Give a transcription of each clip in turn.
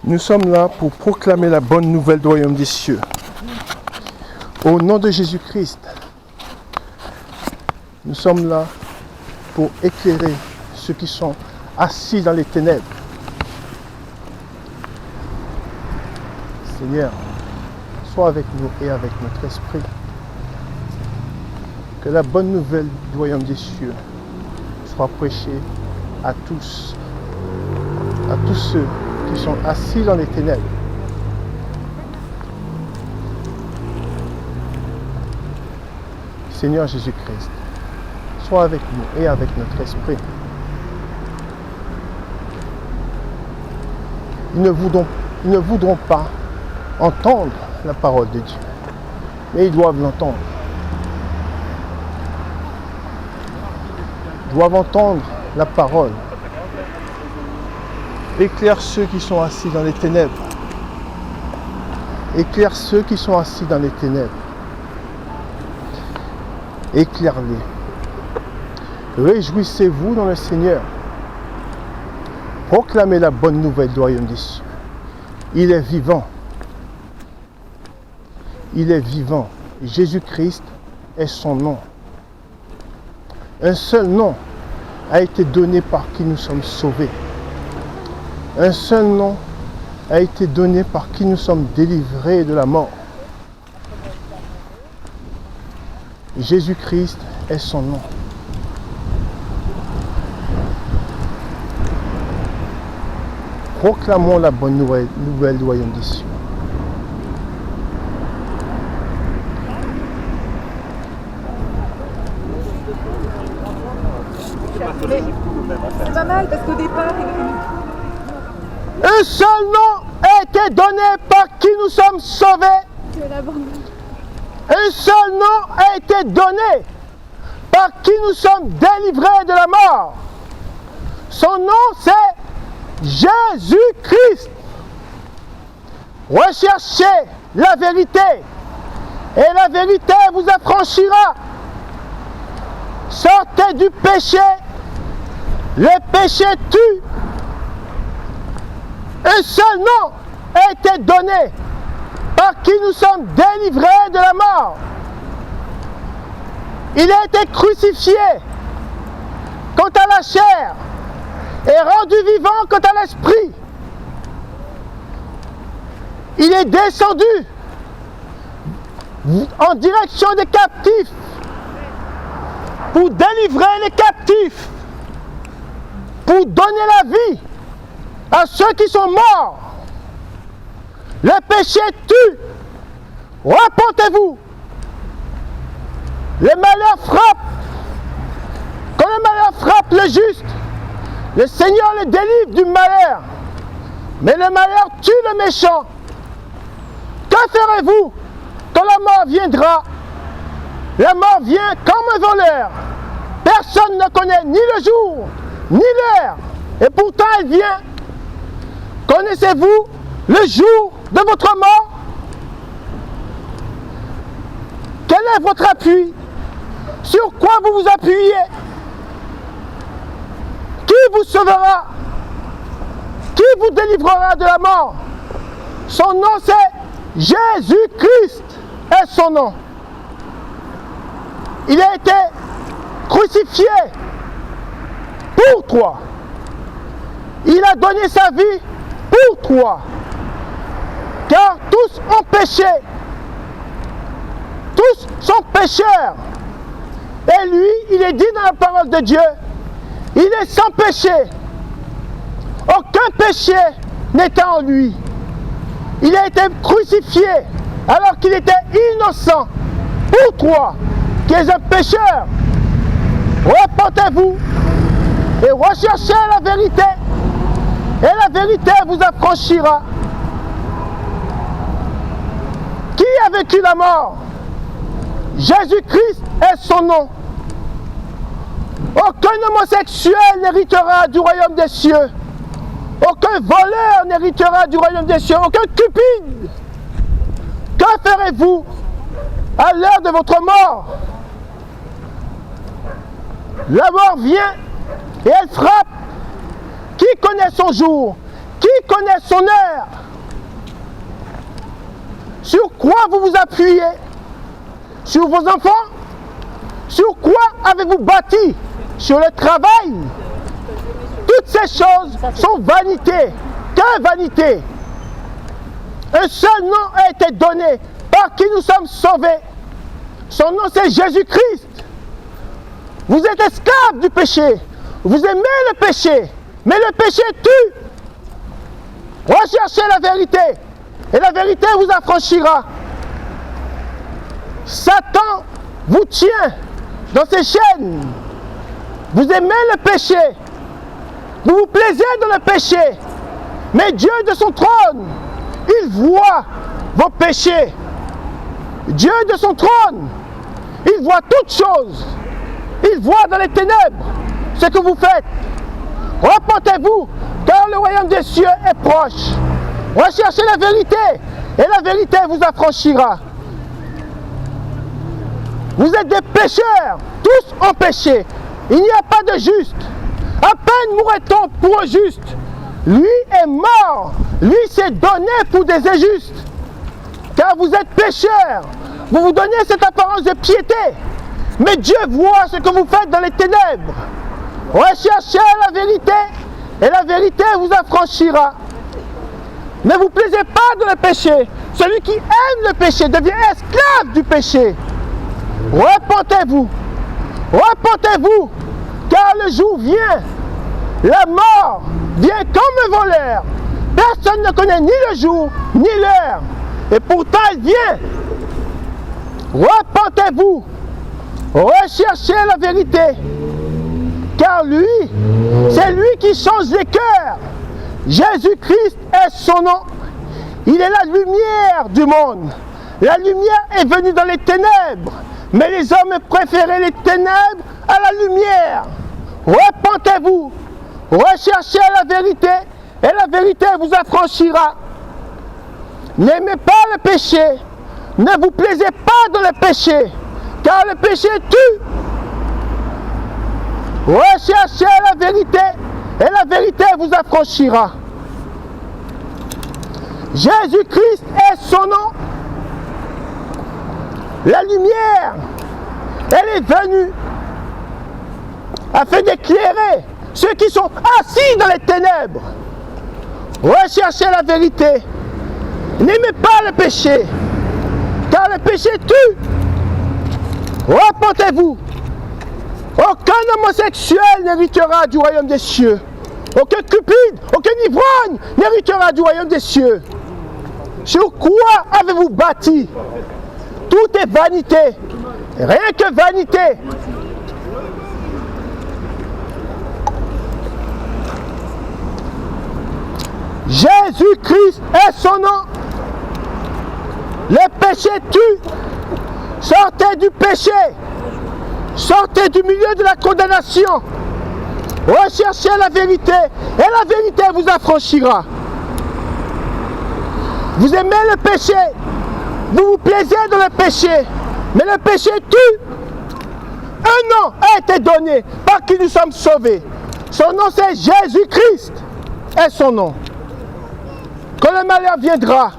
Nous sommes là pour proclamer la bonne nouvelle du royaume des cieux. Au nom de Jésus-Christ, nous sommes là pour éclairer ceux qui sont assis dans les ténèbres. Seigneur, sois avec nous et avec notre esprit. Que la bonne nouvelle du royaume des cieux soit prêchée à tous ceux qui sont assis dans les ténèbres. Seigneur Jésus-Christ, sois avec nous et avec notre esprit. Ils ne voudront pas entendre la parole de Dieu, mais ils doivent l'entendre. Ils doivent entendre la parole. Éclaire ceux qui sont assis dans les ténèbres. Éclaire ceux qui sont assis dans les ténèbres. Éclaire-les. Réjouissez-vous dans le Seigneur. Proclamez la bonne nouvelle du royaume des cieux. Il est vivant. Il est vivant. Jésus-Christ est son nom. Un seul nom a été donné par qui nous sommes sauvés. Un seul nom a été donné par qui nous sommes délivrés de la mort. Jésus-Christ est son nom. Proclamons la bonne nouvelle du royaume des cieux. C'est pas mal parce qu'au départ, un seul nom a été donné par qui nous sommes sauvés. Un seul nom a été donné par qui nous sommes délivrés de la mort. Son nom c'est Jésus-Christ. Recherchez la vérité et la vérité vous affranchira. Sortez du péché. Le péché tue. Un seul nom a été donné par qui nous sommes délivrés de la mort. Il a été crucifié quant à la chair et rendu vivant quant à l'esprit. Il est descendu en direction des captifs pour délivrer les captifs, pour donner la vie à ceux qui sont morts. Le péché tue. Repentez-vous. Le malheur frappe. Quand le malheur frappe le juste, le Seigneur le délivre du malheur. Mais le malheur tue le méchant. Que ferez-vous quand la mort viendra? La mort vient comme un voleur. Personne ne connaît ni le jour, ni l'heure. Et pourtant elle vient. Connaissez-vous le jour de votre mort? Quel est votre appui? Sur quoi vous vous appuyez? Qui vous sauvera? Qui vous délivrera de la mort? Son nom c'est Jésus-Christ est son nom. Il a été crucifié pour toi. Il a donné sa vie pour toi. Car tous ont péché. Tous sont pécheurs. Et lui, il est dit dans la parole de Dieu, il est sans péché. Aucun péché n'était en lui. Il a été crucifié alors qu'il était innocent. Pour toi, qui es un pécheur, repentez-vous et recherchez la vérité. Et la vérité vous affranchira. Qui a vécu la mort? Jésus-Christ est son nom. Aucun homosexuel n'héritera du royaume des cieux. Aucun voleur n'héritera du royaume des cieux. Aucun cupide. Que ferez-vous à l'heure de votre mort? La mort vient et elle frappe. Qui connaît son jour? Qui connaît son heure? Sur quoi vous vous appuyez? Sur vos enfants? Sur quoi avez-vous bâti? Sur le travail? Toutes ces choses sont vanité. Que vanité? Un seul nom a été donné par qui nous sommes sauvés. Son nom c'est Jésus-Christ. Vous êtes esclaves du péché. Vous aimez le péché. Mais le péché tue. Recherchez la vérité. Et la vérité vous affranchira. Satan vous tient dans ses chaînes. Vous aimez le péché. Vous vous plaisez dans le péché. Mais Dieu de son trône, il voit vos péchés. Dieu de son trône, il voit toutes choses. Il voit dans les ténèbres ce que vous faites. Repentez-vous, car le royaume des cieux est proche. Recherchez la vérité, et la vérité vous affranchira. Vous êtes des pécheurs, tous ont péché. Il n'y a pas de juste. À peine mourrait-on pour un juste. Lui est mort. Lui s'est donné pour des injustes. Car vous êtes pécheurs. Vous vous donnez cette apparence de piété. Mais Dieu voit ce que vous faites dans les ténèbres. Recherchez la vérité et la vérité vous affranchira. Ne vous plaisez pas dans le péché. Celui qui aime le péché devient esclave du péché. Repentez-vous. Repentez-vous. Car le jour vient. La mort vient comme un voleur. Personne ne connaît ni le jour ni l'heure. Et pourtant elle vient. Repentez-vous. Recherchez la vérité. Car lui, c'est lui qui change les cœurs. Jésus-Christ est son nom. Il est la lumière du monde. La lumière est venue dans les ténèbres. Mais les hommes préféraient les ténèbres à la lumière. Repentez-vous. Recherchez la vérité et la vérité vous affranchira. N'aimez pas le péché. Ne vous plaisez pas dans le péché. Car le péché tue. Recherchez la vérité et la vérité vous affranchira. Jésus-Christ est son nom. La lumière, elle est venue afin d'éclairer ceux qui sont assis dans les ténèbres. Recherchez la vérité. N'aimez pas le péché, car le péché tue. Repentez-vous. Aucun homosexuel n'héritera du royaume des cieux. Aucun cupide, aucun ivrogne n'héritera du royaume des cieux. Sur quoi avez-vous bâti? Tout est vanité. Rien que vanité. Jésus-Christ est son nom. Le péché tue. Sortez du péché. Sortez du milieu de la condamnation. Recherchez la vérité et la vérité vous affranchira. Vous aimez le péché. Vous vous plaisez dans le péché. Mais le péché tue. Un nom a été donné par qui nous sommes sauvés. Son nom c'est Jésus-Christ. Est son nom. Quand le malheur viendra,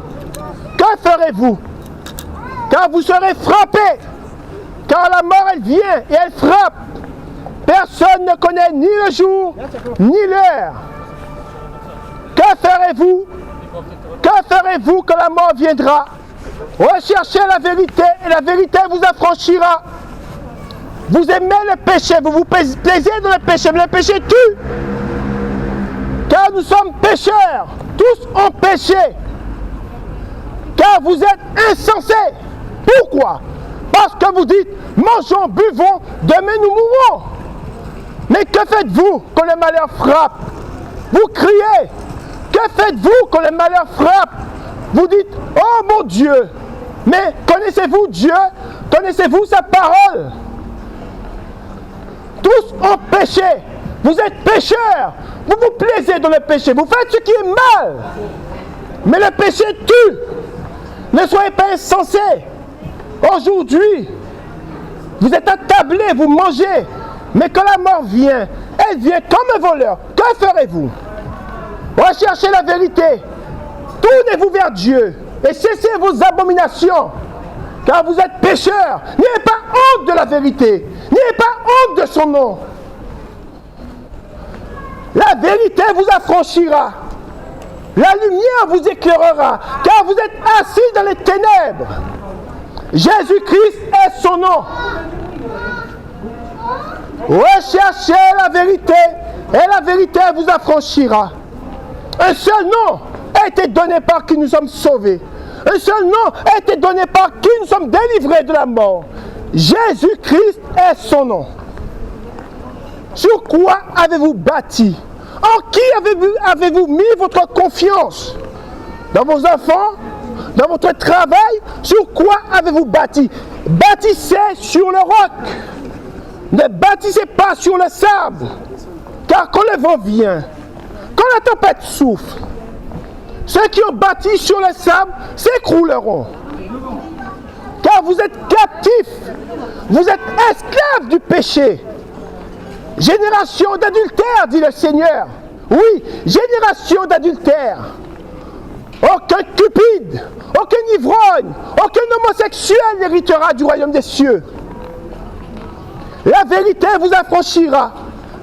que ferez-vous? Car vous serez frappés. Car la mort elle vient et elle frappe. Personne ne connaît ni le jour ni l'heure. Que ferez-vous? Que ferez-vous quand la mort viendra? Recherchez la vérité et la vérité vous affranchira. Vous aimez le péché, vous vous plaisez dans le péché, mais le péché tue. Car nous sommes pécheurs, tous ont péché. Car vous êtes insensés. Pourquoi? Parce que vous dites, mangeons, buvons, demain nous mourrons. Mais que faites-vous quand le malheur frappe? Vous criez. Que faites-vous quand le malheur frappe? Vous dites, oh mon Dieu. Mais connaissez-vous Dieu? Connaissez-vous sa parole? Tous ont péché. Vous êtes pécheurs. Vous vous plaisez dans le péché. Vous faites ce qui est mal. Mais le péché tue. Ne soyez pas insensés. Aujourd'hui, vous êtes attablés, vous mangez. Mais quand la mort vient, elle vient comme un voleur. Que ferez-vous? Recherchez la vérité. Tournez-vous vers Dieu et cessez vos abominations. Car vous êtes pécheurs. N'ayez pas honte de la vérité. N'ayez pas honte de son nom. La vérité vous affranchira. La lumière vous éclairera. Car vous êtes assis dans les ténèbres. Jésus-Christ est son nom. Recherchez la vérité et la vérité vous affranchira. Un seul nom a été donné par qui nous sommes sauvés. Un seul nom a été donné par qui nous sommes délivrés de la mort. Jésus-Christ est son nom. Sur quoi avez-vous bâti? En qui avez-vous mis votre confiance? Dans vos enfants? Dans votre travail? Sur quoi avez-vous bâti? Bâtissez sur le roc. Ne bâtissez pas sur le sable. Car quand le vent vient, quand la tempête souffle, ceux qui ont bâti sur le sable s'écrouleront. Car vous êtes captifs, vous êtes esclaves du péché. Génération d'adultère, dit le Seigneur. Oui, génération d'adultère. Aucun cupide, aucun ivrogne, aucun homosexuel n'héritera du royaume des cieux. La vérité vous affranchira,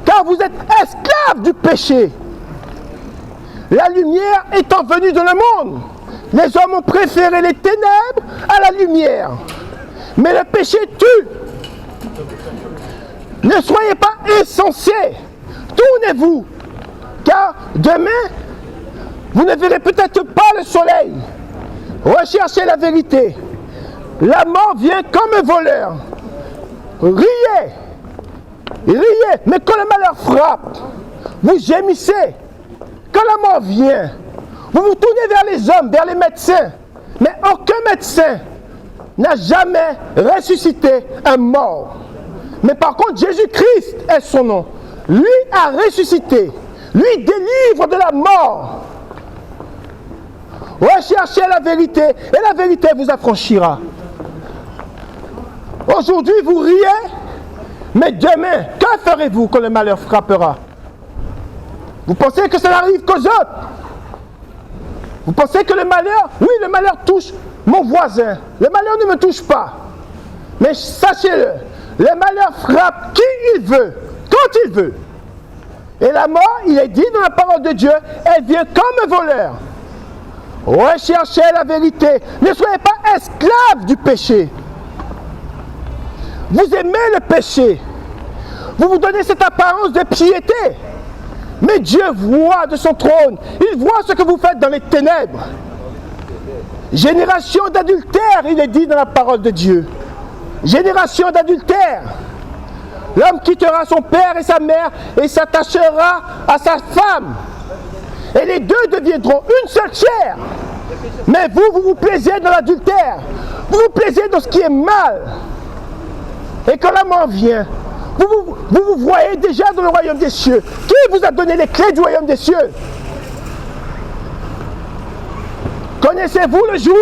car vous êtes esclaves du péché. La lumière étant venue dans le monde, les hommes ont préféré les ténèbres à la lumière. Mais le péché tue. Ne soyez pas insensés. Tournez-vous, car demain, vous ne verrez peut-être pas le soleil. Recherchez la vérité. La mort vient comme un voleur. Riez, riez, mais quand le malheur frappe, vous gémissez. Quand la mort vient, vous vous tournez vers les hommes, vers les médecins. Mais aucun médecin n'a jamais ressuscité un mort. Mais par contre, Jésus-Christ est son nom. Lui a ressuscité. Lui délivre de la mort. Recherchez la vérité et la vérité vous affranchira. Aujourd'hui, vous riez, mais demain, que ferez-vous quand le malheur frappera? Vous pensez que ça n'arrive qu'aux autres? Vous pensez que le malheur, oui, le malheur touche mon voisin. Le malheur ne me touche pas. Mais sachez-le, le malheur frappe qui il veut, quand il veut. Et la mort, il est dit dans la parole de Dieu, elle vient comme un voleur. Recherchez la vérité. Ne soyez pas esclaves du péché. Vous aimez le péché. Vous vous donnez cette apparence de piété. Mais Dieu voit de son trône. Il voit ce que vous faites dans les ténèbres. Génération d'adultère, il est dit dans la parole de Dieu. Génération d'adultère. L'homme quittera son père et sa mère et s'attachera à sa femme. Et les deux deviendront une seule chair. Mais vous vous plaisez dans l'adultère. Vous vous plaisez dans ce qui est mal. Et quand la mort vient, vous voyez déjà dans le royaume des cieux. Qui vous a donné les clés du royaume des cieux? Connaissez-vous le jour?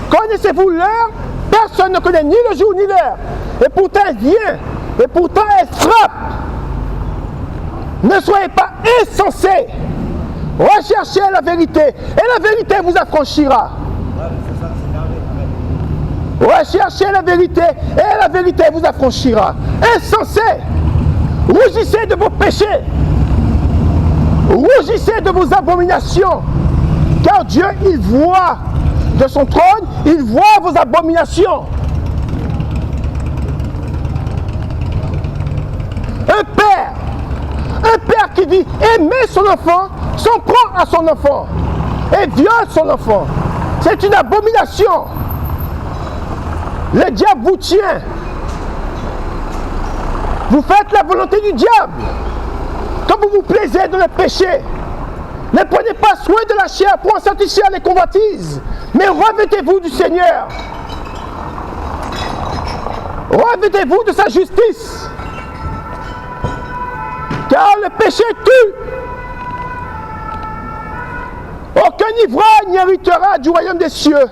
Connaissez-vous l'heure? Personne ne connaît ni le jour ni l'heure. Et pourtant elle vient. Et pourtant elle frappe. Ne soyez pas insensés. Recherchez la vérité. Et la vérité vous affranchira. Recherchez la vérité. Et la vérité vous affranchira. Insensés. Rougissez de vos péchés. Rougissez de vos abominations. Car Dieu, il voit de son trône, il voit vos abominations. Un père qui dit aimer son enfant, s'en prend à son enfant et viole son enfant. C'est une abomination. Le diable vous tient. Vous faites la volonté du diable. Quand vous vous plaisez dans le péché, ne prenez pas soin de la chair pour en satisfaire les convoitises, mais revêtez-vous du Seigneur. Revêtez-vous de sa justice. Car le péché tue. Aucun ivrogne n'héritera du royaume des cieux.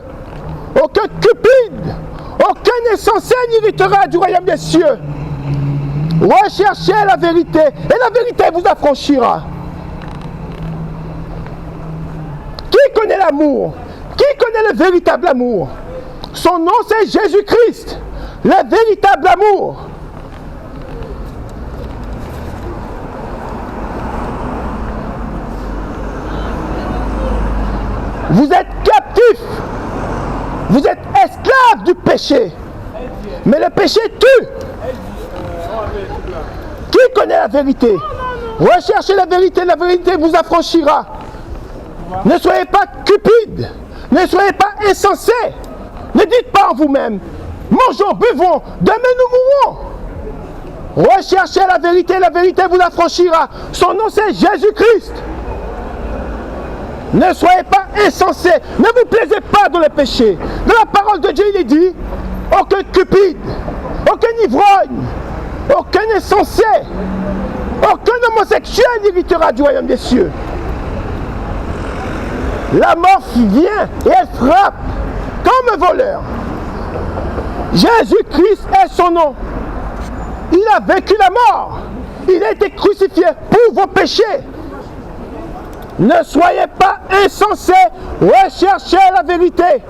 Aucun cupide, aucun insensé n'héritera du royaume des cieux. Recherchez la vérité, et la vérité vous affranchira. l'amour. Qui connaît le véritable amour? Son nom c'est Jésus-Christ, le véritable amour. Vous êtes captifs, vous êtes esclaves du péché. Mais le péché tue. Qui connaît la vérité? Recherchez la vérité vous affranchira. Ne soyez pas cupides, ne soyez pas insensés. Ne dites pas en vous-même, mangeons, buvons, demain nous mourrons. Recherchez la vérité vous affranchira. Son nom c'est Jésus-Christ. Ne soyez pas insensés, ne vous plaisez pas dans le péché. Dans la parole de Dieu, il est dit, aucun cupide, aucun ivrogne, aucun insensé, aucun homosexuel n'héritera du royaume des cieux. La mort vient et elle frappe comme un voleur. Jésus-Christ est son nom. Il a vaincu la mort. Il a été crucifié pour vos péchés. Ne soyez pas insensés, recherchez la vérité.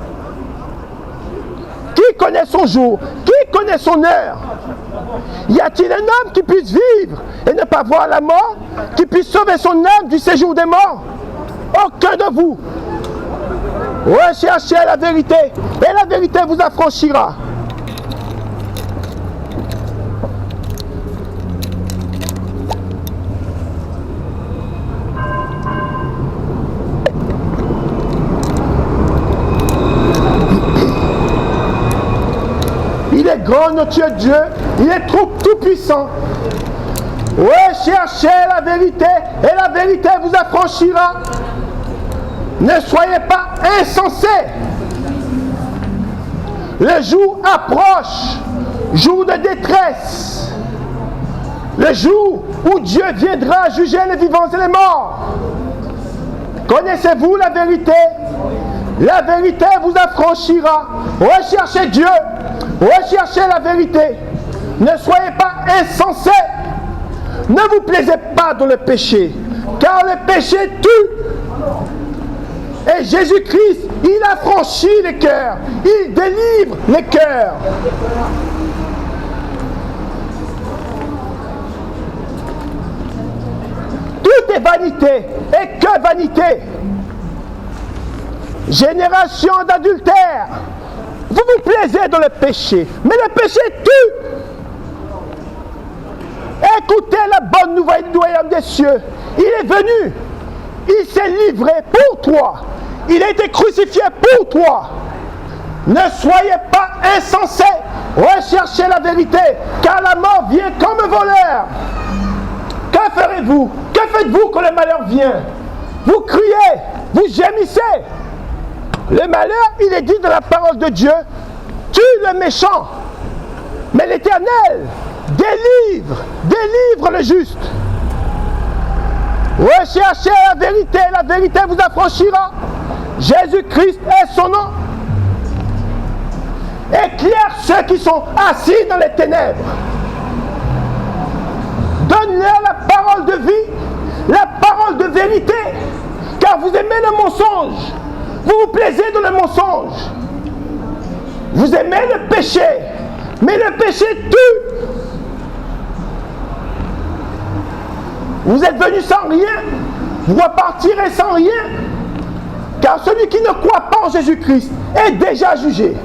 Qui connaît son jour? Qui connaît son heure? Y a-t-il un homme qui puisse vivre et ne pas voir la mort? Qui puisse sauver son âme du séjour des morts? Aucun de vous. Recherchez la vérité et la vérité vous affranchira. Il est grand notre Dieu, il est trop tout puissant. Recherchez la vérité et la vérité vous affranchira. Ne soyez pas insensés. Le jour approche, jour de détresse. Le jour où Dieu viendra juger les vivants et les morts. Connaissez-vous la vérité? La vérité vous affranchira. Recherchez Dieu. Recherchez la vérité. Ne soyez pas insensés. Ne vous plaisez pas dans le péché, car le péché tue. Et Jésus-Christ, il affranchit les cœurs. Il délivre les cœurs. Tout est vanité. Et que vanité? Génération d'adultère. Vous vous plaisez dans le péché, mais le péché tue. Écoutez la bonne nouvelle du royaume des cieux. Il est venu. Il s'est livré pour toi. Il a été crucifié pour toi. Ne soyez pas insensés. Recherchez la vérité, car la mort vient comme un voleur. Que ferez-vous? Que faites-vous quand le malheur vient? Vous criez, vous gémissez. Le malheur, il est dit dans la parole de Dieu, tue le méchant. Mais l'Éternel délivre le juste. Recherchez la vérité vous affranchira. Jésus-Christ est son nom. Éclaire ceux qui sont assis dans les ténèbres. Donne-leur la parole de vie, la parole de vérité, car vous aimez le mensonge. Vous vous plaisez dans le mensonge. Vous aimez le péché, mais le péché tue. Vous êtes venus sans rien, vous repartirez sans rien, car celui qui ne croit pas en Jésus-Christ est déjà jugé.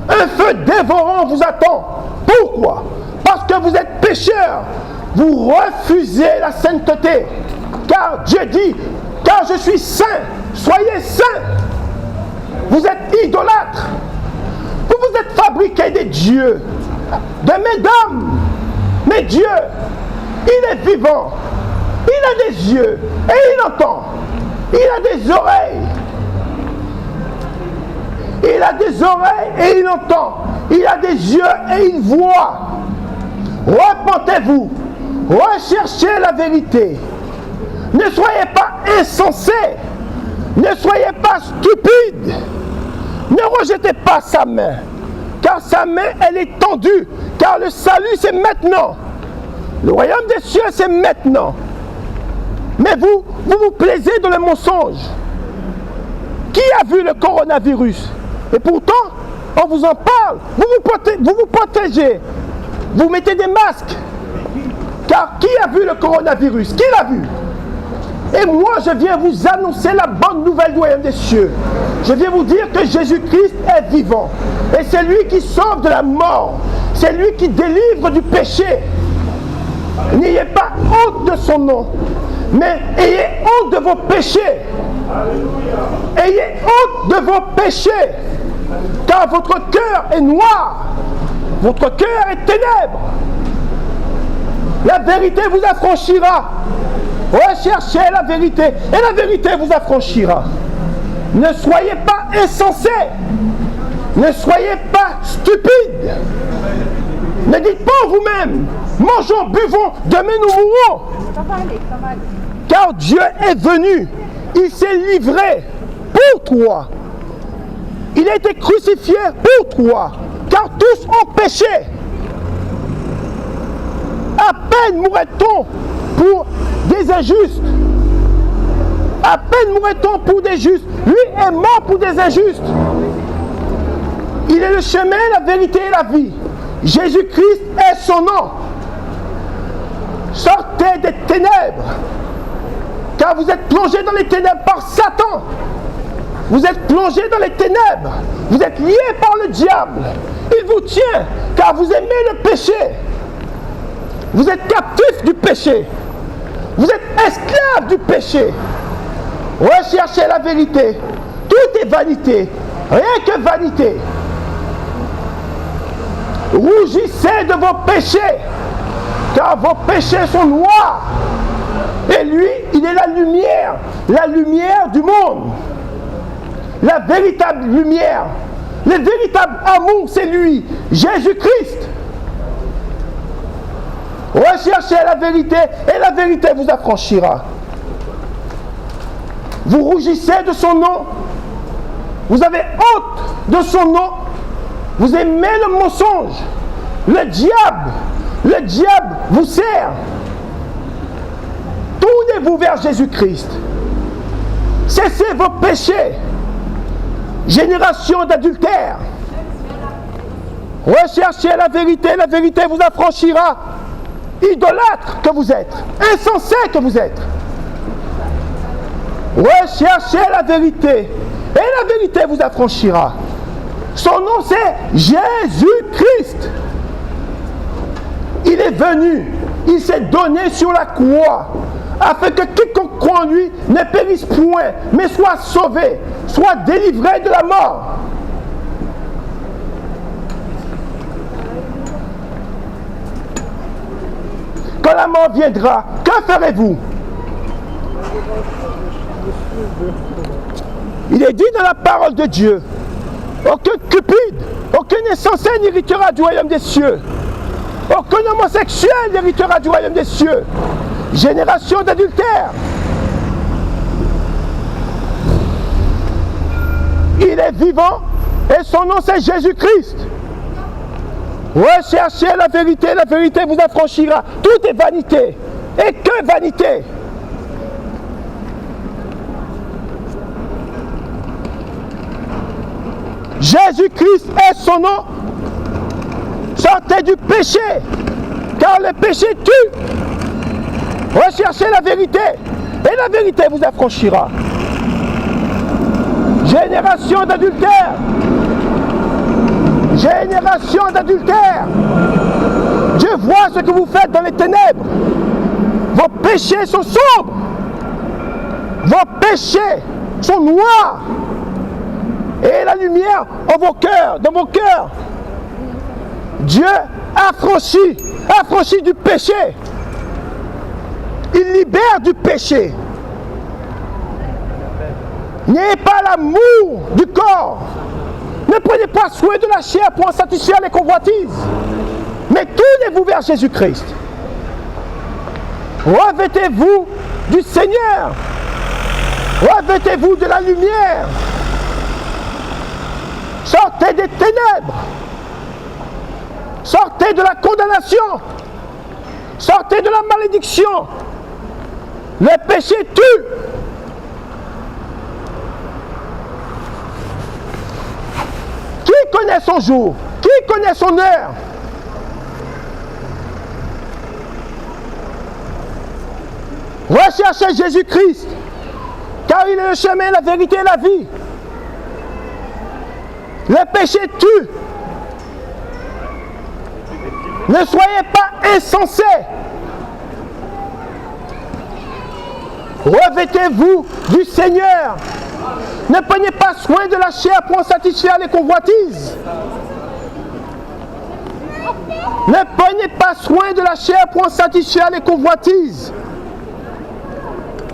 Un feu dévorant vous attend. Pourquoi? Parce que vous êtes pécheurs. Vous refusez la sainteté. Car Dieu dit, car je suis saint, soyez saints. Vous êtes idolâtres. Vous vous êtes fabriqués des dieux, de mes dames. Mais Dieu, il est vivant. Il a des yeux et il entend. Il a des oreilles. Il a des oreilles et il entend. Il a des yeux et il voit. Repentez-vous. Recherchez la vérité. Ne soyez pas insensés. Ne soyez pas stupides. Ne rejetez pas sa main. Car sa main, elle est tendue. Car le salut, c'est maintenant. Le royaume des cieux, c'est maintenant. Mais vous vous plaisez dans le mensonge. Qui a vu le coronavirus? Et pourtant, on vous en parle. Vous vous protégez. Vous mettez des masques. Car qui a vu le coronavirus? Qui l'a vu? Et moi, je viens vous annoncer la bonne nouvelle du royaume des cieux. Je viens vous dire que Jésus-Christ est vivant. Et c'est lui qui sauve de la mort. C'est lui qui délivre du péché. N'ayez pas honte de son nom, mais ayez honte de vos péchés. Ayez honte de vos péchés. Car votre cœur est noir. Votre cœur est ténèbres. La vérité vous affranchira. Recherchez la vérité et la vérité vous affranchira. Ne soyez pas insensés. Ne soyez pas stupides. Ne dites pas en vous-même, mangeons, buvons, demain nous mourrons. Car Dieu est venu. Il s'est livré pour toi. Il a été crucifié pour toi. Car tous ont péché. À peine mourrait-on pour des injustes. À peine mourrait-on pour des justes. Lui est mort pour des injustes. Il est le chemin, la vérité et la vie. Jésus-Christ est son nom. Sortez des ténèbres. Car vous êtes plongés dans les ténèbres par Satan. Vous êtes plongés dans les ténèbres. Vous êtes liés par le diable. Il vous tient car vous aimez le péché. Vous êtes captifs du péché. Vous êtes esclaves du péché. Recherchez la vérité. Tout est vanité. Rien que vanité. Rougissez de vos péchés. Car vos péchés sont noirs. Et lui, il est la lumière du monde. La véritable lumière. Le véritable amour, c'est lui, Jésus-Christ. Recherchez la vérité et la vérité vous affranchira. Vous rougissez de son nom. Vous avez honte de son nom. Vous aimez le mensonge. Le diable vous sert. Tournez-vous vers Jésus-Christ. Cessez vos péchés. Génération d'adultère. Recherchez la vérité vous affranchira. Idolâtre que vous êtes, insensé que vous êtes. Recherchez la vérité et la vérité vous affranchira. Son nom c'est Jésus-Christ. Il est venu, il s'est donné sur la croix afin que quiconque croit en lui ne périsse point, mais soit sauvé, soit délivré de la mort. Quand la mort viendra, que ferez-vous? Il est dit dans la parole de Dieu, aucun cupide, aucun insensé n'héritera du royaume des cieux. Aucun homosexuel n'héritera du royaume des cieux. Génération d'adultère. Il est vivant et son nom c'est Jésus-Christ. Recherchez la vérité vous affranchira. Tout est vanité. Et que vanité. Jésus-Christ est son nom. Sortez du péché, car le péché tue. Recherchez la vérité, et la vérité vous affranchira. Génération d'adultère. Génération d'adultère. Dieu voit ce que vous faites dans les ténèbres. Vos péchés sont sombres. Vos péchés sont noirs. Et la lumière en vos cœurs, dans vos cœurs. Dieu affranchit du péché. Il libère du péché. N'ayez pas l'amour du corps. Ne prenez pas soin de la chair pour en satisfaire les convoitises. Mais tournez-vous vers Jésus-Christ. Revêtez-vous du Seigneur. Revêtez-vous de la lumière. Sortez des ténèbres. Sortez de la condamnation. Sortez de la malédiction. Le péché tue. Qui connaît son jour? Qui connaît son heure? Recherchez Jésus-Christ, car il est le chemin, la vérité et la vie. Le péché tue. Ne soyez pas insensés. Revêtez-vous du Seigneur. Ne prenez pas soin de la chair pour en satisfaire les convoitises. Ne prenez pas soin de la chair pour en satisfaire les convoitises.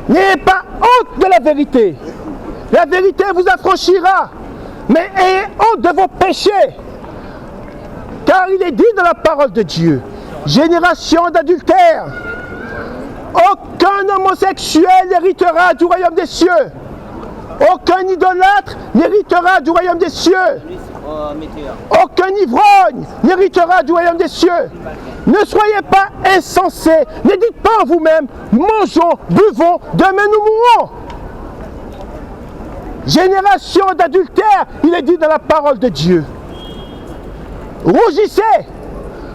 N'ayez pas honte de la vérité. La vérité vous affranchira. Mais ayez honte de vos péchés. Car il est dit dans la parole de Dieu, génération d'adultères, aucun homosexuel n'héritera du royaume des cieux. Aucun idolâtre n'héritera du royaume des cieux. Aucun ivrogne n'héritera du royaume des cieux. Ne soyez pas insensés. Ne dites pas en vous-même, mangeons, buvons, demain nous mourrons. Génération d'adultères, il est dit dans la parole de Dieu. Rougissez,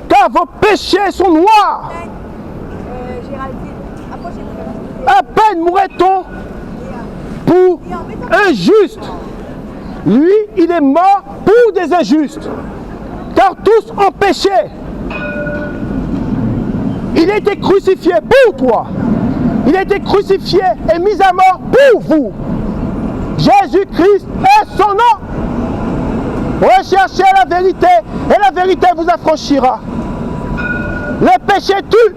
car vos péchés sont noirs. À peine mourrait-on pour un juste. Lui, il est mort pour des injustes. Car tous ont péché. Il a été crucifié pour toi. Il a été crucifié et mis à mort pour vous. Jésus-Christ est son nom. Recherchez la vérité et la vérité vous affranchira. Le péché tue.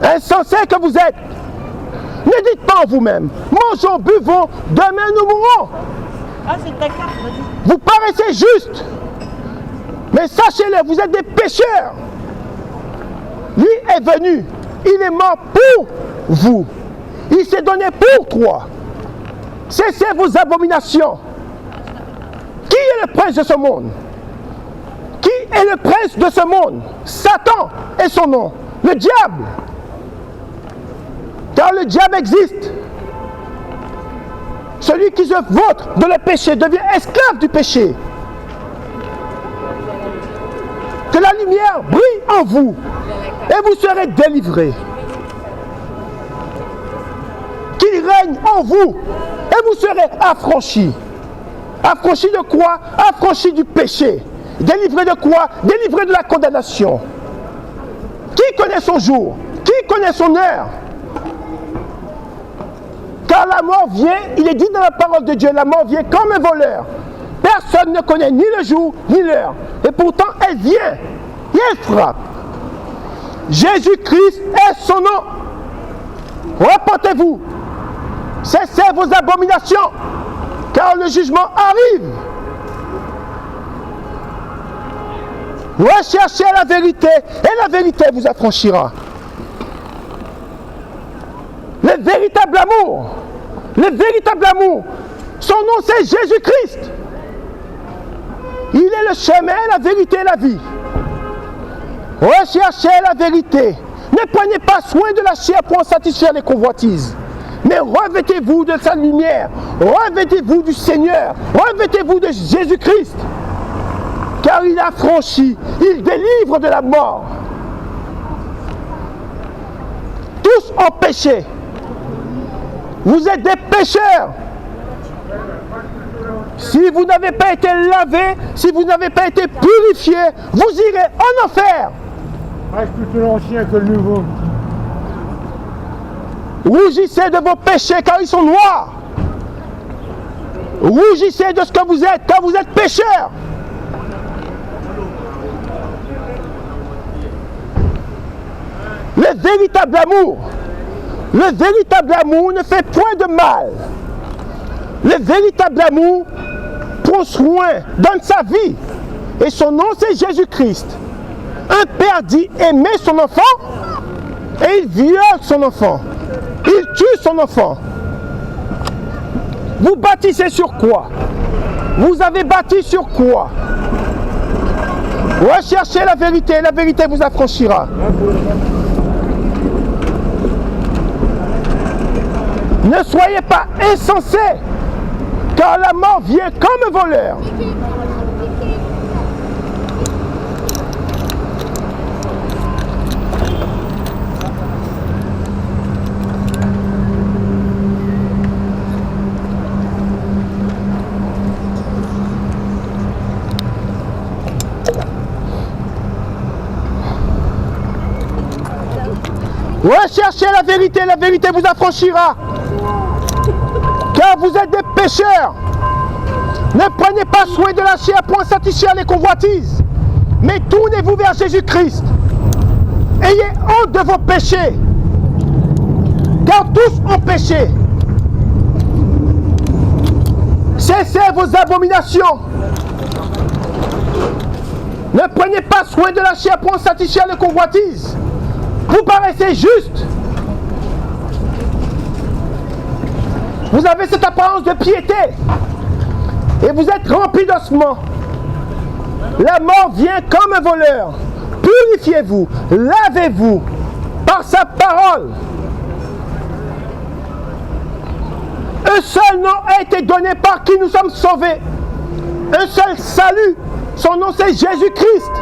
Insensés que vous êtes, ne dites pas en vous-même, mangeons, buvons, demain nous mourrons. Ah, c'est ta carte, vas-y. Vous paraissez juste, mais sachez-le, vous êtes des pécheurs. Lui est venu, il est mort pour vous. Il s'est donné pour toi. Cessez vos abominations. Qui est le prince de ce monde? Qui est le prince de ce monde? Satan est son nom, le diable. Car le diable existe. Celui qui se vautre de le péché devient esclave du péché. Que la lumière brille en vous et vous serez délivrés. Qu'il règne en vous et vous serez affranchis. Affranchis de quoi? Affranchis du péché. Délivrés de quoi? Délivrés de la condamnation. Qui connaît son jour? Qui connaît son heure? Car la mort vient, il est dit dans la parole de Dieu, la mort vient comme un voleur. Personne ne connaît ni le jour ni l'heure. Et pourtant, elle vient et elle frappe. Jésus-Christ est son nom. Repentez-vous. Cessez vos abominations, car le jugement arrive. Recherchez la vérité, et la vérité vous affranchira. Le véritable amour, son nom c'est Jésus-Christ. Il est le chemin, la vérité et la vie. Recherchez la vérité. Ne prenez pas soin de la chair pour en satisfaire les convoitises. Mais revêtez-vous de sa lumière. Revêtez-vous du Seigneur. Revêtez-vous de Jésus-Christ. Car il affranchit, il délivre de la mort. Tous ont péché. Vous êtes des pécheurs. Si vous n'avez pas été lavé, si vous n'avez pas été purifié, vous irez en enfer. Reste plutôt l'ancien que le nouveau. Rougissez de vos péchés car ils sont noirs. Rougissez de ce que vous êtes car vous êtes pécheurs. Le véritable amour ne fait point de mal. Le véritable amour prend soin, donne sa vie. Et son nom c'est Jésus-Christ. Un père dit aimer son enfant et il viole son enfant. Il tue son enfant. Vous bâtissez sur quoi? Vous avez bâti sur quoi? Recherchez la vérité vous affranchira. Ne soyez pas insensés, car la mort vient comme un voleur. Recherchez la vérité vous affranchira. Car vous êtes des pécheurs. Ne prenez pas soin de la chair pour en satisfaire les convoitises, mais tournez-vous vers Jésus-Christ. Ayez honte de vos péchés, car tous ont péché. Cessez vos abominations. Ne prenez pas soin de la chair pour en satisfaire les convoitises. Vous paraissez juste. Vous avez cette apparence de piété. Et vous êtes remplis d'ossements. La mort vient comme un voleur. Purifiez-vous, lavez-vous par sa parole. Un seul nom a été donné par qui nous sommes sauvés. Un seul salut. Son nom c'est Jésus-Christ.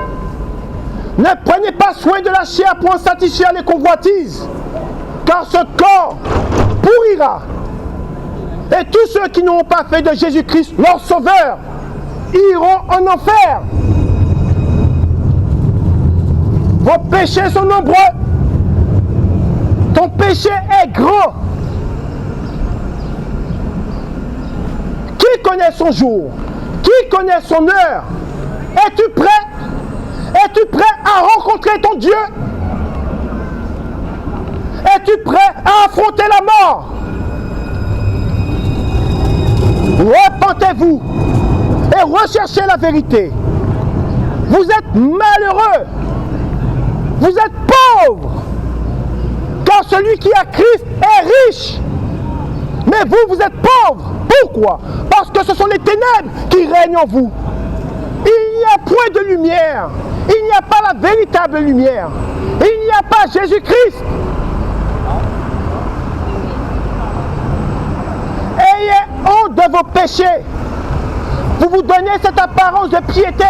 Ne prenez pas soin de la chair pour en satisfaire les convoitises, car ce corps pourrira. Et tous ceux qui n'ont pas fait de Jésus-Christ leur sauveur iront en enfer. Vos péchés sont nombreux. Ton péché est grand. Qui connaît son jour? Qui connaît son heure? Es-tu prêt? Es-tu prêt à rencontrer ton Dieu? Es-tu prêt à affronter la mort? Repentez-vous et recherchez la vérité. Vous êtes malheureux. Vous êtes pauvres. Car celui qui a Christ est riche. Mais vous, vous êtes pauvres. Pourquoi? Parce que ce sont les ténèbres qui règnent en vous. Il n'y a point de lumière. Il n'y a pas la véritable lumière. Il n'y a pas Jésus-Christ. Ayez honte de vos péchés. Vous vous donnez cette apparence de piété.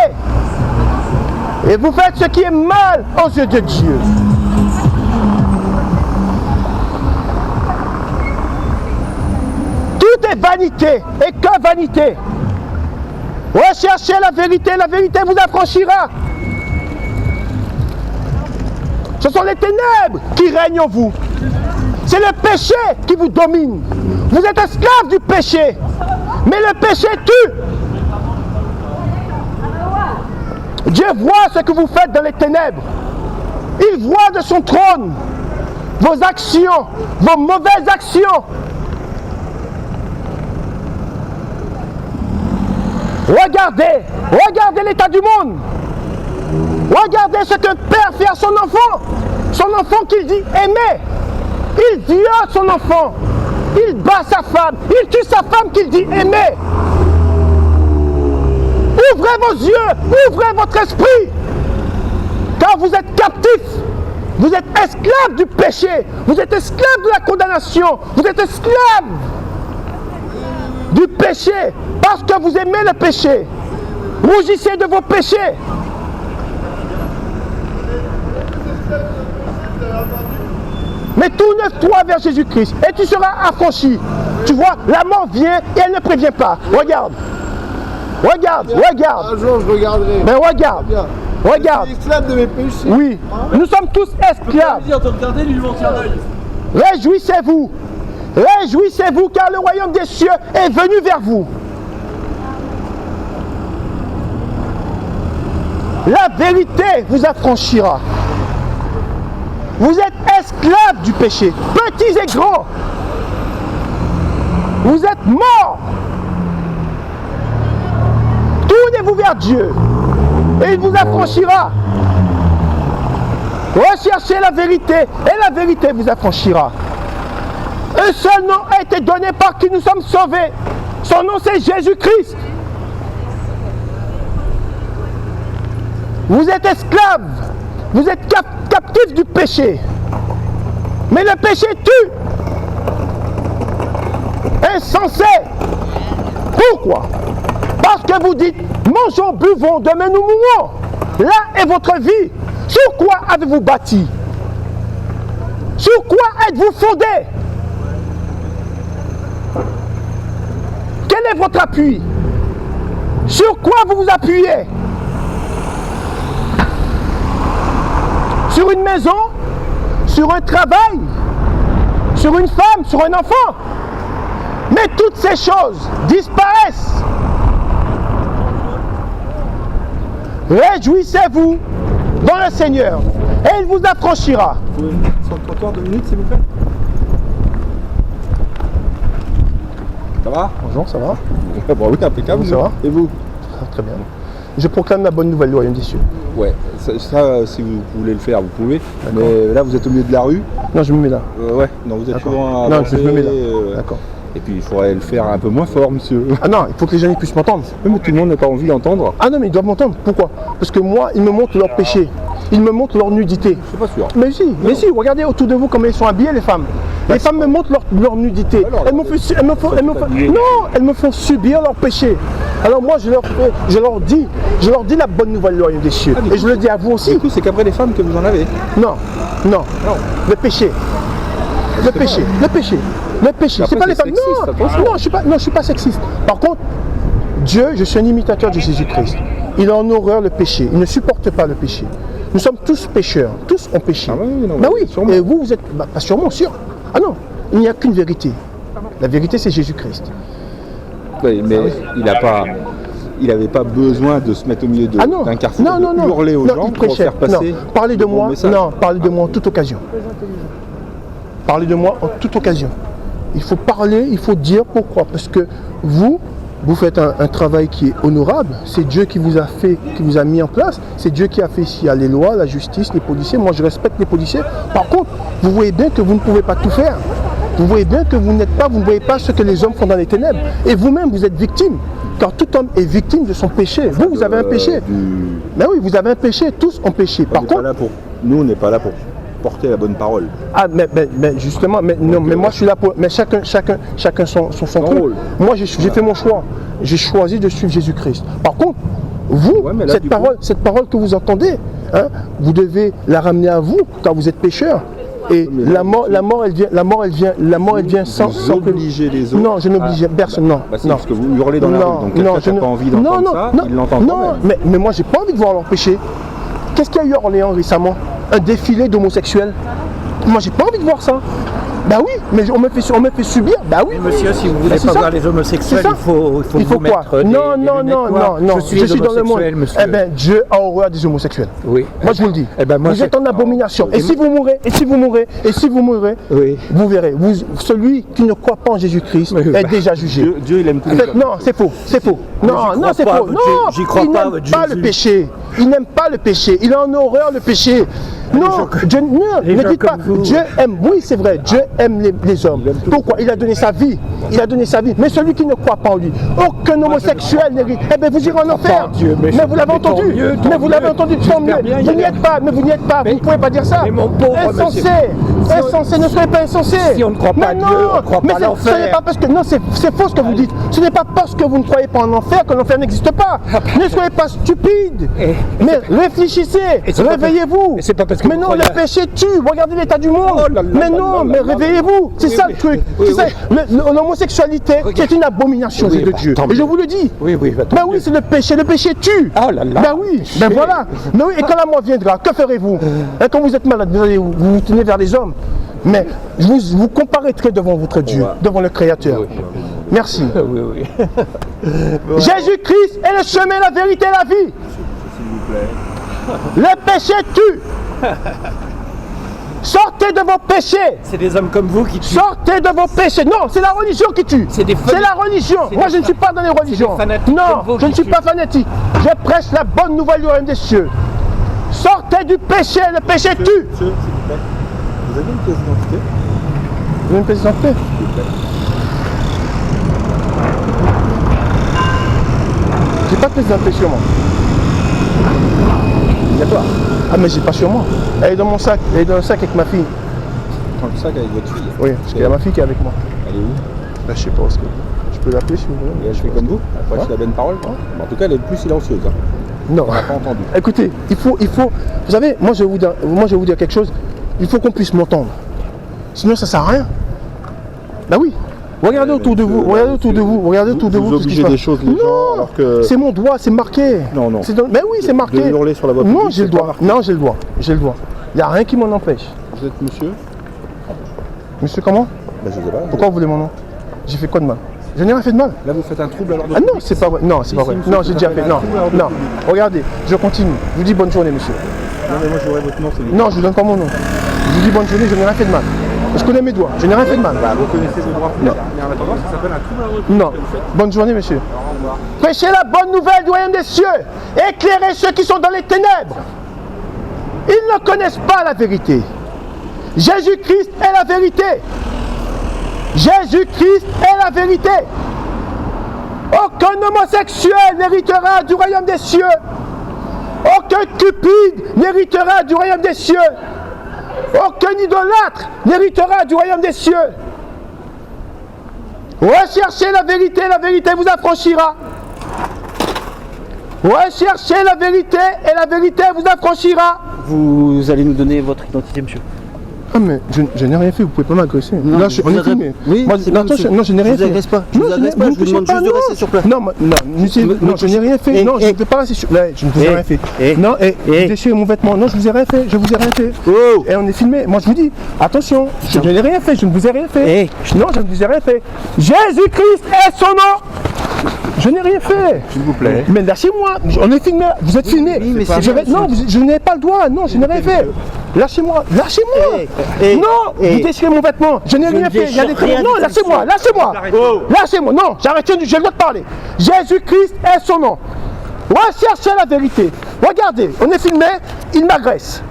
Et vous faites ce qui est mal aux yeux de Dieu. Tout est vanité. Et que vanité. Recherchez la vérité vous affranchira. Ce sont les ténèbres qui règnent en vous. C'est le péché qui vous domine. Vous êtes esclaves du péché. Mais le péché tue. Dieu voit ce que vous faites dans les ténèbres. Il voit de son trône vos actions, vos mauvaises actions. Regardez l'état du monde. Regardez ce qu'un père fait à son enfant qu'il dit aimer. Il viole son enfant, il bat sa femme, il tue sa femme qu'il dit aimer. Ouvrez vos yeux, ouvrez votre esprit, car vous êtes captifs, vous êtes esclaves du péché, vous êtes esclaves de la condamnation, vous êtes esclaves du péché, parce que vous aimez le péché. Rougissez de vos péchés. Mais tourne-toi vers Jésus-Christ et tu seras affranchi. Tu vois, la mort vient et elle ne prévient pas. Regarde. Regarde. Un jour je regarderai. Mais regarde. Regarde. Je suis esclave de mes péchés. Oui. Nous sommes tous esclaves. Réjouissez-vous. Réjouissez-vous car le royaume des cieux est venu vers vous. La vérité vous affranchira. Vous êtes esclaves du péché, petits et grands. Vous êtes morts. Tournez-vous vers Dieu et il vous affranchira. Recherchez la vérité et la vérité vous affranchira. Un seul nom a été donné par qui nous sommes sauvés. Son nom c'est Jésus-Christ. Vous êtes esclaves. Vous êtes captifs du péché. Mais le péché tue. Insensé. Pourquoi? Parce que vous dites, mangeons, buvons, demain nous mourrons. Là est votre vie. Sur quoi avez-vous bâti? Sur quoi êtes-vous fondé? Quel est votre appui? Sur quoi vous vous appuyez? Sur une maison? Sur un travail? Sur une femme? Sur un enfant? Mais toutes ces choses disparaissent. Réjouissez-vous dans le Seigneur et il vous affranchira. Sur le trottoir 2 minutes, s'il vous plaît. Ça va? Bonjour, ça va? Bon, oui, impeccable. Ça va? Et vous? Très bien. Je proclame la bonne nouvelle du royaume des cieux. Ouais, ça, si vous voulez le faire, vous pouvez. Mais là, vous êtes au milieu de la rue. Non, je me mets là. Ouais, non, vous êtes souvent à Non, je me mets là. ouais. D'accord. Et puis, il faudrait le faire un peu moins fort, monsieur. Ah non, il faut que les gens puissent m'entendre. Oui, mais tout le monde n'a pas envie d'entendre. Ah non, mais ils doivent m'entendre. Pourquoi? Parce que moi, ils me montrent leur péché. Ils me montrent leur nudité. Je suis pas sûr. Mais si, regardez autour de vous comment ils sont habillés, les femmes. Les femmes me montrent leur nudité. Alors, Elles me font subir leur péché. Alors moi, je leur dis la bonne nouvelle du royaume des cieux. du Et je le dis à vous aussi. Du coup, c'est qu'après les femmes que vous en avez. Non, le péché. Le péché. C'est pas les femmes. Non, je suis pas sexiste. Par contre, Dieu, je suis un imitateur de Jésus-Christ. Il a en horreur le péché. Il ne supporte pas le péché. Nous sommes tous pécheurs. Tous ont péché. Ah oui, non, bah oui. sûrement. Et vous êtes pas sûrement sûr. Ah non, il n'y a qu'une vérité. La vérité, c'est Jésus-Christ. Oui, mais il n'avait pas besoin de se mettre au milieu d'un carrefour, non, hurler aux gens il pour prêchait. faire passer. Parlez de le bon moi. message. Non, parlez de moi en toute occasion. Parlez de moi en toute occasion. Il faut parler, il faut dire pourquoi. Parce que vous faites un travail qui est honorable. C'est Dieu qui vous a fait, qui vous a mis en place. C'est Dieu qui a fait ici les lois, la justice, les policiers. Moi, je respecte les policiers. Par contre, vous voyez bien que vous ne pouvez pas tout faire. Vous voyez bien que vous ne voyez pas ce que les hommes font dans les ténèbres. Et vous-même, vous êtes victime. Car tout homme est victime de son péché. Vous avez un péché. Mais oui, vous avez un péché. Tous ont péché. Par contre, Nous, on n'est pas là pour porter la bonne parole. ah, mais justement, mais moi je suis là pour. Mais chacun son truc. rôle. Moi j'ai fait mon choix. J'ai choisi de suivre Jésus-Christ. Par contre, vous, Ouais, mais là, cette parole que vous entendez, hein, vous devez la ramener à vous, car vous êtes pécheur. Et Mais la mort, elle vient sans que. Obliger les autres. Non, je n'oblige personne. Non, Bah si, non. parce que vous hurlez dans la rue, donc quelqu'un qui n'a pas envie d'entendre ça, il l'entend quand même. mais moi j'ai pas envie de voir leur péché. Qu'est-ce qu'il y a eu à Orléans récemment? Un défilé d'homosexuels. Moi j'ai pas envie de voir ça. Bah oui, mais on me fait subir. Bah oui. Monsieur, si vous voulez c'est pas ça. voir les homosexuels, C'est ça. il faut vous quoi? mettre Non, des non, lunettes non, noires. non, Je suis dans le monde. homosexuel, monsieur. Eh bien, Dieu a horreur des homosexuels. Oui. Moi je vous le dis. Eh ben, moi, vous êtes en abomination. Et Et si vous mourrez, Oui. vous verrez. Celui qui ne croit pas en Jésus-Christ Oui, est bah, déjà jugé. Dieu, il aime tous En les fait, hommes. non, c'est faux, c'est faux. Non, j'y non, crois c'est pas, faux. votre Non, Dieu, j'y crois il pas, n'aime votre pas le Jésus. péché. Il n'aime pas le péché. Il a en horreur le péché. Non, Dieu, les ne gens dites pas. comme vous. Dieu aime. Oui, c'est vrai. Dieu aime les hommes. Pourquoi? Il a donné sa vie. Il a donné sa vie. Mais celui qui ne croit pas en lui, aucun homosexuel n'est. Eh bien, vous irez en enfer. en Dieu, mais vous l'avez tant entendu. mieux, tant Mais vous l'avez mieux. entendu. Tant mieux. J'espère bien y Vous n'y aller. êtes pas. Mais vous n'y êtes pas. Vous ne pouvez pas dire ça. mais mon pauvre Insensé. monsieur. Insensé. Ne soyez pas insensé. Si on ne croit pas à Mais Dieu, non, on ne croit mais pas à ce l'enfer. n'est pas parce que. Non, c'est faux ce que vous dites. Ce n'est pas parce que vous ne croyez pas en enfer que l'enfer n'existe pas. Ne soyez pas stupide. Et- Mais réfléchissez. Et c'est pas Réveillez-vous. et c'est pas parce que Mais vous non, croyez le à- péché tue. Regardez l'état du monde. Oh là là Mais là non, là mais là là. réveillez-vous. C'est Oui, ça oui. le truc. Oui, C'est ça. oui. L'homosexualité, c'est une abomination aux Oui, yeux de bah, Dieu. tant Et je mieux. vous le dis. Oui, oui, bah, tant Ben mieux. oui, c'est le péché. Le péché tue. Oh là là. Ben oui. Ben voilà. Mais oui, et quand la mort viendra, que ferez-vous? Hein, quand vous êtes malade, vous allez vous tenez vers les hommes. Mais vous comparaîtrez devant votre Dieu, devant le Créateur. Merci. Oui, oui. Jésus-Christ est le chemin, la vérité et la vie. Le péché tue. Sortez de vos péchés. C'est des hommes comme vous qui tuent. Sortez de vos péchés. Non, c'est la religion qui tue. C'est des C'est la religion. c'est Moi, des je ne suis pas dans les religions. fanatiques comme Non, vous je ne qui suis tuent. pas fanatique. Je prêche la bonne nouvelle du royaume des cieux. Sortez du péché. Le péché tue. Monsieur, s'il vous plaît. Vous avez une pièce d'identité? Vous avez une pièce d'identité? J'ai pas de pièce d'identité sur moi. obligatoire. Ah mais j'ai pas sur moi. Elle est dans mon sac, elle est dans le sac avec ma fille. Dans le sac avec votre fille. Oui, parce qu'il y a ma fille qui est avec moi. Elle est où? Là, je sais pas où est-ce que... Je peux l'appeler si vous voulez. Et là, je fais comme vous. Après, je la bonne parole. Bon, en tout cas, elle est plus silencieuse. Hein. Non. On n'a pas entendu. Écoutez, il faut... Vous savez, moi je vais vous dire quelque chose. Il faut qu'on puisse m'entendre. Sinon ça sert à rien. Bah oui. Regardez autour de vous, regardez autour de vous, regardez autour de vous. Vous tout ce qui obligez se des passe. choses les gens Non, alors que... c'est mon doigt, c'est marqué. Non, non. Mais oui, c'est marqué. De hurler sur la voie Non, publique, j'ai le c'est pas doigt. marqué. Non, j'ai le doigt. J'ai le doigt. Il n'y a rien qui m'en empêche. Vous êtes monsieur? Monsieur comment? Ben, je sais pas. Pourquoi vous voulez mon nom? J'ai fait quoi de mal? Je n'ai rien fait de mal. Là, vous faites un trouble à l'ordre Ah non, public. c'est pas vrai. Non, c'est pas vrai. si, Non, monsieur, j'ai déjà fait. Non, non. Regardez, je continue. Je vous dis bonne journée, monsieur. Non, mais moi, j'aurais votre nom, c'est lui. Non, je vous donne pas mon nom. Je vous dis bonne journée, je n'ai rien fait de mal. Je connais mes doigts, je n'ai rien fait de mal. Bah, vous connaissez vos droits. Non. Mais en attendant, ça s'appelle un trouble à l'ordre public. Non. Bonne journée, monsieur. Prêchez la bonne nouvelle du royaume des cieux. Éclairez ceux qui sont dans les ténèbres. Ils ne connaissent pas la vérité. Jésus-Christ est la vérité. Jésus-Christ est la vérité. Aucun homosexuel n'héritera du royaume des cieux. Aucun cupide n'héritera du royaume des cieux. Aucun idolâtre n'héritera du royaume des cieux. Recherchez la vérité vous affranchira. Recherchez la vérité et la vérité vous affranchira. Vous allez nous donner votre identité, monsieur. Ah mais je n'ai rien fait, vous pouvez pas m'agresser. Non, Là, je on vous est filmé. Oui, Moi, c'est non, bon, monsieur. non, je n'ai rien Je vous fait. agresse pas, je Non, vous agresse pas, ne je vous touchez demande pas, juste de non. rester sur place. Non, monsieur, non, je n'ai rien fait. Non, je ne peux pas rester sur... Là, je ne vous ai rien fait. Non, vous déchirez mon vêtement. Non, je vous ai rien fait. Je vous ai rien fait. Oh. Et on est filmé. Moi, je vous dis, attention, je n'ai rien fait. Je ne vous ai rien fait. Non, je ne vous ai rien fait. Jésus-Christ est son nom. Je n'ai rien fait. S'il vous plaît. Mais lâchez-moi. On est filmé. Vous êtes filmé. Oui, mais c'est Non, je n'ai pas le doigt. Non, je n'ai rien fait. Lâchez-moi. Lâchez-moi. Non, vous déchirez mon vêtement. Je n'ai rien fait. Il y a des déchire rien Non, du lâchez-moi. Lâchez-moi. Lâchez-moi. Non, j'arrête. J'ai le droit de parler. Jésus-Christ est son nom. Recherchez la vérité. Regardez, on est filmé. Il m'agresse.